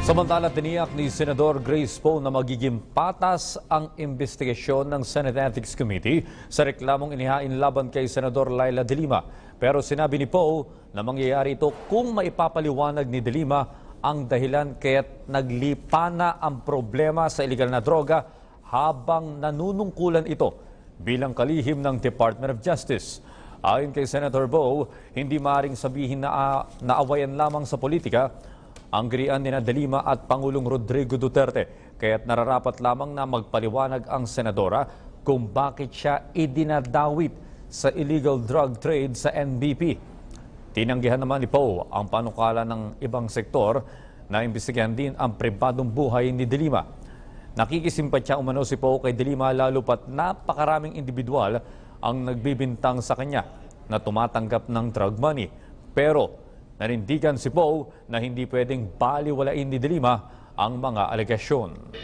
Samantala, tiniyak ni Senador Grace Poe na magiging patas ang investigasyon ng Senate Ethics Committee sa reklamong inihain laban kay Senador Laila De Lima. Pero sinabi ni Poe na mangyayari ito kung maipapaliwanag ni De Lima ang dahilan kaya't naglipa na ang problema sa iligal na droga habang nanunungkulan ito bilang kalihim ng Department of Justice. Ayon kay Senator Poe, hindi maaaring sabihin na naawayan lamang sa politika ang girian ni De Lima at Pangulong Rodrigo Duterte, kaya't nararapat lamang na magpaliwanag ang senadora kung bakit siya idinadawit sa illegal drug trade sa NBP. Tinanggihan naman ni Poe ang panukala ng ibang sektor na imbestigahan din ang pribadong buhay ni De Lima. Nakikisimpatya umano si Poe kay De Lima lalo pat napakaraming individual ang nagbibintang sa kanya na tumatanggap ng drug money. Pero nanindigan si Poe na hindi pwedeng baliwalain ni De Lima ang mga alegasyon.